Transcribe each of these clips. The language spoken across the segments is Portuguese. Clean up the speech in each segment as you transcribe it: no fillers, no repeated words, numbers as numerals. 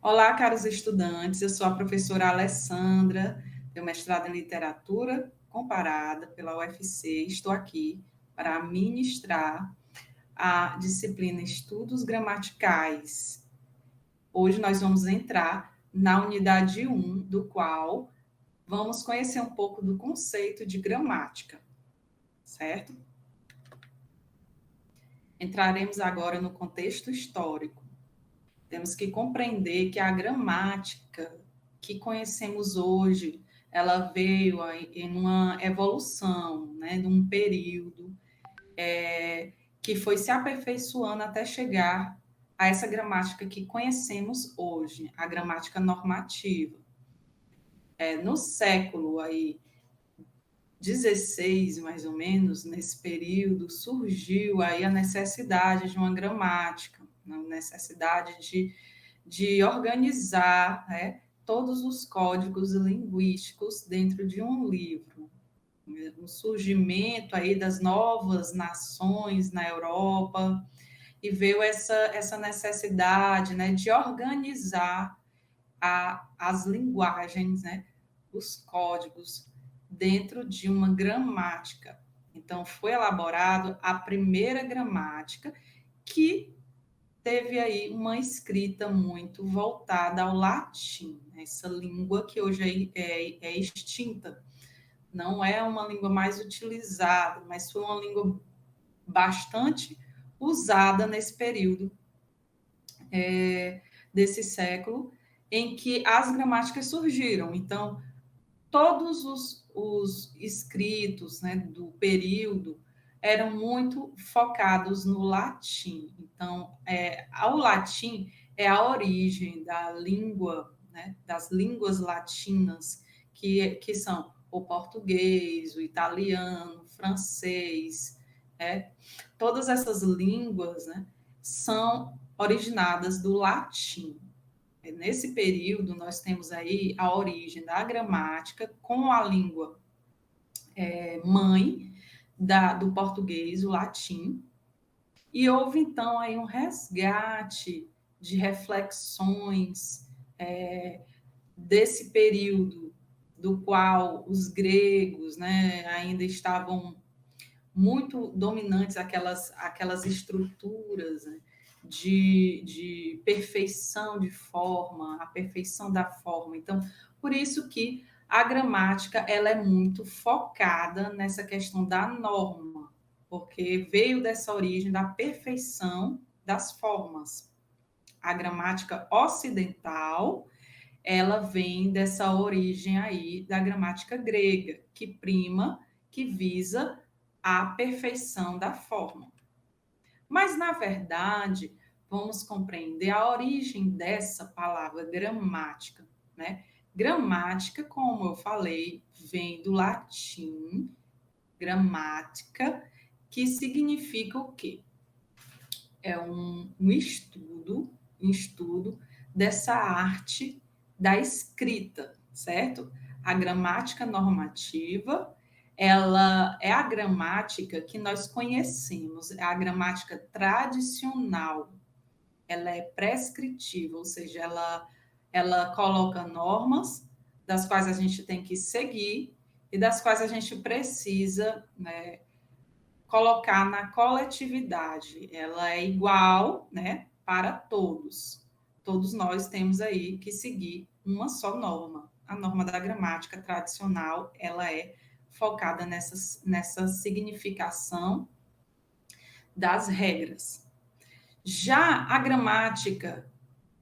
Olá, caros estudantes, eu sou a professora Alessandra, tenho mestrado em Literatura Comparada pela UFC. Estou aqui para ministrar a disciplina Estudos Gramaticais. Hoje nós vamos entrar na unidade 1, do qual vamos conhecer um pouco do conceito de gramática, certo? Entraremos agora no contexto histórico. Temos que compreender que a gramática que conhecemos hoje, ela veio em uma evolução, né, de um período que foi se aperfeiçoando até chegar a essa gramática que conhecemos hoje, a gramática normativa. No século aí 16, mais ou menos, nesse período, surgiu aí a necessidade de uma gramática, a necessidade de organizar, né, todos os códigos linguísticos dentro de um livro. O surgimento aí das novas nações na Europa, e veio essa necessidade, né, de organizar as linguagens, né, os códigos dentro de uma gramática. Então, foi elaborado a primeira gramática, que teve aí uma escrita muito voltada ao latim, né? Essa língua que hoje é extinta, não é uma língua mais utilizada, mas foi uma língua bastante usada nesse período desse século em que as gramáticas surgiram. Então, todos os escritos, né, do período eram muito focados no latim. Então, o latim é a origem da língua, né, das línguas latinas, que são o português, o italiano, o francês, né? Todas essas línguas, né, são originadas do latim. Nesse período, nós temos aí a origem da gramática com a língua mãe do português, o latim, e houve, então, aí um resgate de reflexões desse período, do qual os gregos, né, ainda estavam muito dominantes, aquelas estruturas, né, de perfeição de forma, a perfeição da forma. Então, por isso que a gramática ela é muito focada nessa questão da norma, porque veio dessa origem da perfeição das formas. A gramática ocidental, ela vem dessa origem aí da gramática grega, que visa a perfeição da forma. Mas, na verdade, vamos compreender a origem dessa palavra gramática, né? Gramática, como eu falei, vem do latim, gramática, que significa o quê? É um estudo dessa arte da escrita, certo? A gramática normativa, ela é a gramática que nós conhecemos, é a gramática tradicional. Ela é prescritiva, ou seja, ela coloca normas das quais a gente tem que seguir e das quais a gente precisa, né, colocar na coletividade. Ela é igual, né, para todos. Todos nós temos aí que seguir uma só norma. A norma da gramática tradicional, ela é focada nessa significação das regras. Já a gramática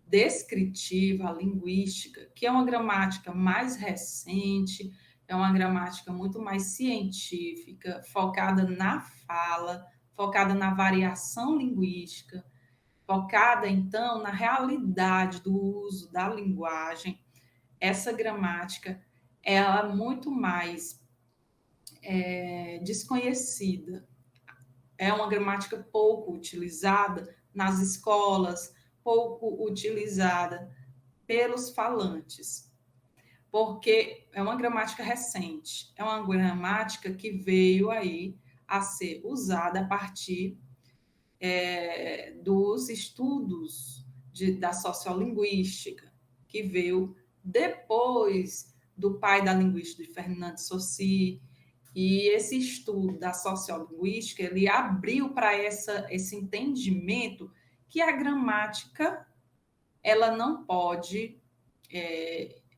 descritiva, a linguística, que é uma gramática mais recente, é uma gramática muito mais científica, focada na fala, focada na variação linguística, focada, então, na realidade do uso da linguagem. Essa gramática, ela é muito mais desconhecida. É uma gramática pouco utilizada nas escolas, pouco utilizada pelos falantes, porque é uma gramática recente, é uma gramática que veio aí a ser usada a partir dos estudos da sociolinguística. que veio depois do pai da linguística, de Fernando Saussure, e esse estudo da sociolinguística, ele abriu para esse entendimento que a gramática, ela não pode,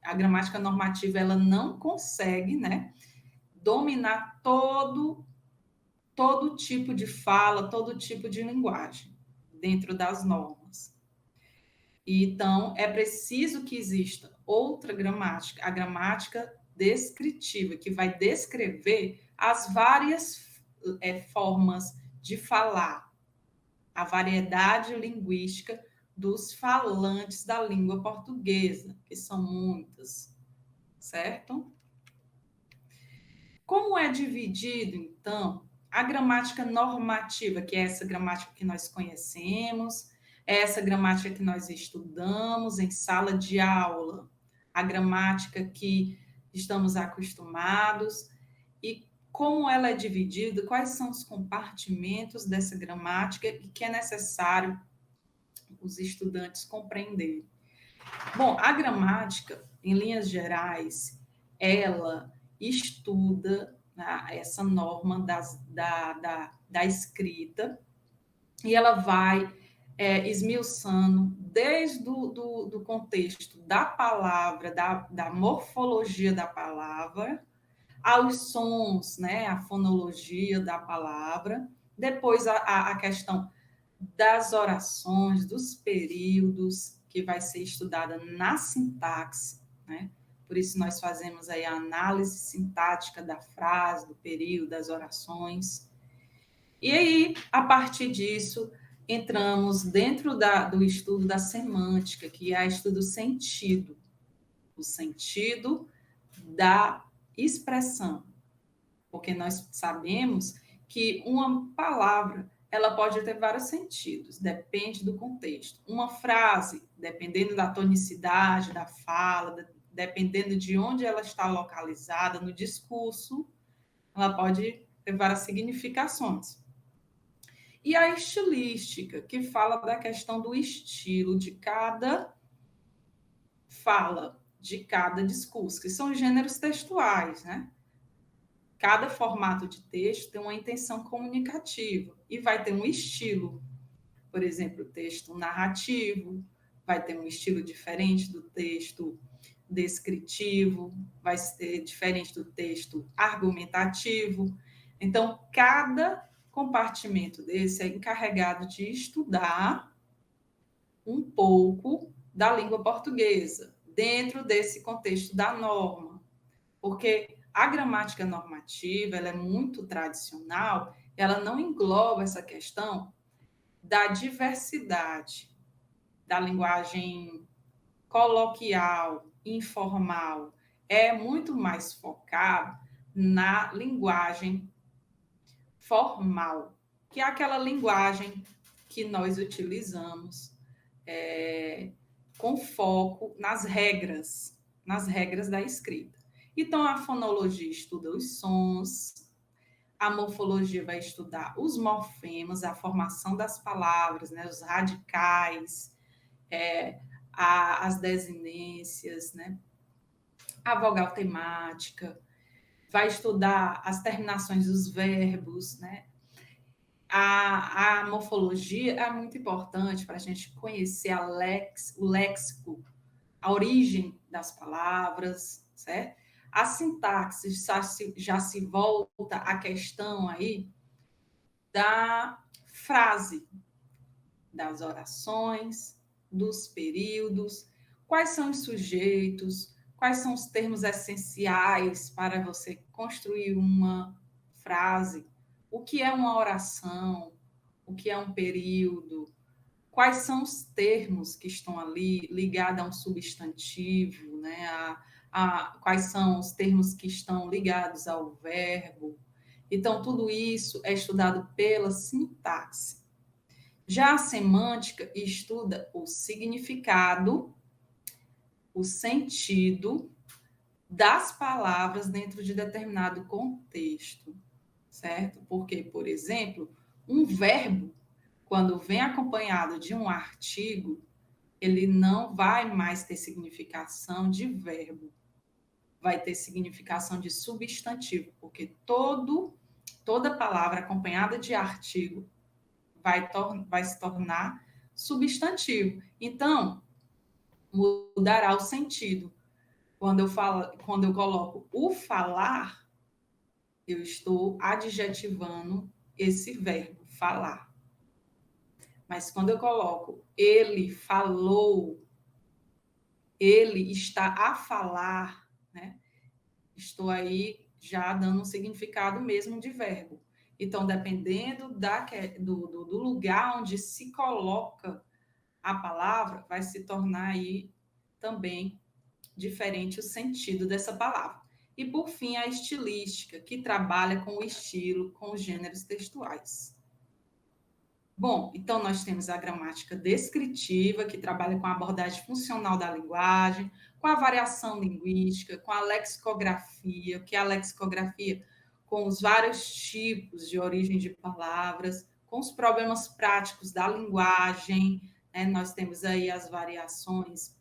a gramática normativa, ela não consegue, né, dominar todo tipo de fala, todo tipo de linguagem dentro das normas. Então, é preciso que exista outra gramática, a gramática descritiva, que vai descrever as várias formas de falar, a variedade linguística dos falantes da língua portuguesa, que são muitas, certo? Como é dividido, então, a gramática normativa, que é essa gramática que nós conhecemos, é essa gramática que nós estudamos em sala de aula, a gramática que estamos acostumados, e como ela é dividida, quais são os compartimentos dessa gramática e que é necessário os estudantes compreenderem. Bom, a gramática, em linhas gerais, ela estuda, né, essa norma da escrita e ela vai esmiuçando desde do contexto da palavra, da morfologia da palavra, aos sons, né, a fonologia da palavra, depois a questão das orações, dos períodos, que vai ser estudada na sintaxe, né? Por isso nós fazemos aí a análise sintática da frase, do período, das orações. E aí, a partir disso, entramos dentro do estudo da semântica, que é o estudo do sentido, o sentido da expressão. Porque nós sabemos que uma palavra ela pode ter vários sentidos, depende do contexto. Uma frase, dependendo da tonicidade da fala, dependendo de onde ela está localizada no discurso, ela pode ter várias significações. E a estilística, que fala da questão do estilo de cada fala, de cada discurso, que são gêneros textuais, né? Cada formato de texto tem uma intenção comunicativa e vai ter um estilo. Por exemplo, o texto narrativo vai ter um estilo diferente do texto descritivo, vai ser diferente do texto argumentativo. Então, cada compartimento desse é encarregado de estudar um pouco da língua portuguesa, dentro desse contexto da norma. Porque a gramática normativa, ela é muito tradicional, ela não engloba essa questão da diversidade da linguagem coloquial, informal. É muito mais focado na linguagem formal, que é aquela linguagem que nós utilizamos com foco nas regras da escrita. Então, a fonologia estuda os sons, a morfologia vai estudar os morfemas, a formação das palavras, né, os radicais, as desinências, né, a vogal temática, vai estudar as terminações dos verbos, né. A morfologia é muito importante para a gente conhecer o léxico, a origem das palavras, certo? A sintaxe já se volta à questão aí da frase, das orações, dos períodos, quais são os sujeitos, quais são os termos essenciais para você construir uma frase, o que é uma oração, o que é um período, quais são os termos que estão ali ligados a um substantivo, né? Quais são os termos que estão ligados ao verbo. Então, tudo isso é estudado pela sintaxe. Já a semântica estuda o significado, o sentido das palavras dentro de determinado contexto, certo? Porque, por exemplo, um verbo, quando vem acompanhado de um artigo, ele não vai mais ter significação de verbo, vai ter significação de substantivo, porque toda palavra acompanhada de artigo vai se tornar substantivo. Então, mudará o sentido. Quando eu coloco o falar, eu estou adjetivando esse verbo, falar. Mas quando eu coloco ele falou, ele está a falar, né? Estou aí já dando um significado mesmo de verbo. Então, dependendo do lugar onde se coloca a palavra, vai se tornar aí também diferente o sentido dessa palavra. E, por fim, a estilística, que trabalha com o estilo, com os gêneros textuais. Bom, então nós temos a gramática descritiva, que trabalha com a abordagem funcional da linguagem, com a variação linguística, com a lexicografia, que é a lexicografia com os vários tipos de origem de palavras, com os problemas práticos da linguagem, né? Nós temos aí as variações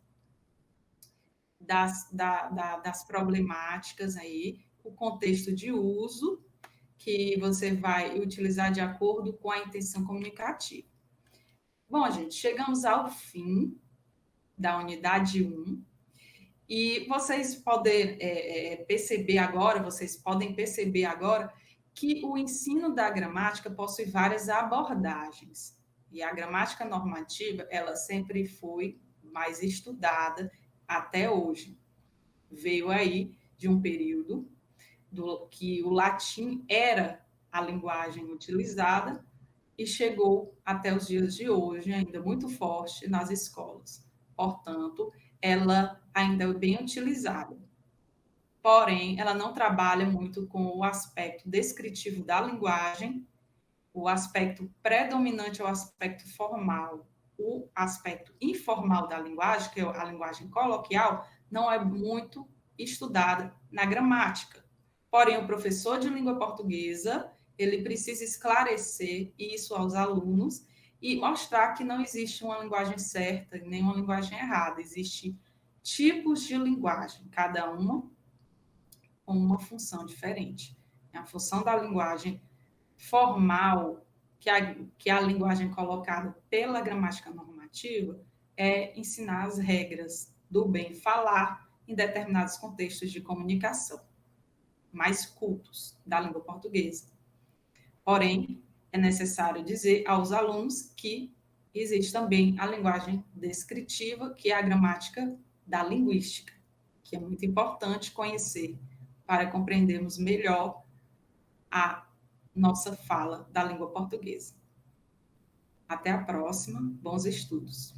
das problemáticas aí, o contexto de uso, que você vai utilizar de acordo com a intenção comunicativa. Bom, gente, chegamos ao fim da unidade 1, e vocês podem perceber agora que o ensino da gramática possui várias abordagens. E a gramática normativa, ela sempre foi mais estudada até hoje. Veio aí de um período que o latim era a linguagem utilizada e chegou até os dias de hoje, ainda muito forte nas escolas. Portanto, ela ainda é bem utilizada. Porém, ela não trabalha muito com o aspecto descritivo da linguagem, o aspecto predominante é o aspecto formal. O aspecto informal da linguagem, que é a linguagem coloquial, não é muito estudada na gramática. Porém, o professor de língua portuguesa, ele precisa esclarecer isso aos alunos e mostrar que não existe uma linguagem certa nem uma linguagem errada. Existem tipos de linguagem, cada uma com uma função diferente. A função da linguagem formal, que é a linguagem colocada pela gramática normativa, é ensinar as regras do bem falar em determinados contextos de comunicação mais cultos da língua portuguesa. Porém, é necessário dizer aos alunos que existe também a linguagem descritiva, que é a gramática da linguística, que é muito importante conhecer para compreendermos melhor a nossa fala da língua portuguesa. Até a próxima, bons estudos.